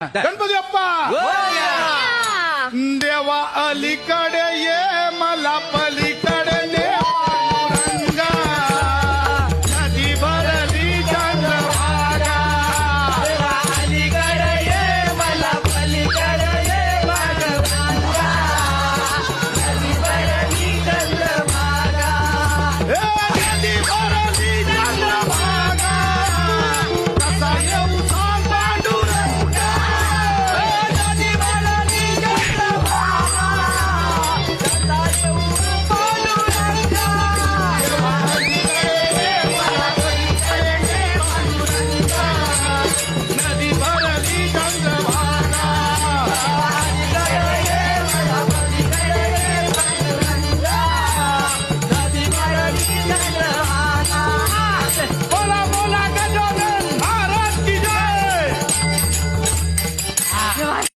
गणपती बाप्पा देवा अलीकडे ये मला पलीकडे ने पांडुरंगा नदी भरली चंद्रभागा देवा अलीकडे ये मला पलीकडे ये पांडुरंगा नदी भरली चंद्रभागा हे नदी भरली चंद्रभागा कसा येऊ सांग पांडुरंगा नदी भरली चंद्रभागा कसा येऊ पांडुरंगा देवा अलीकडे ये मला पलीकडे ये पांडुरंगा नदी भरली चंद्रभागा अलीकडे ये मला पलीकडे ये पांडुरंगा नदी भरली चंद्रभागा बोला बोला गजानन महाराज की जय देवा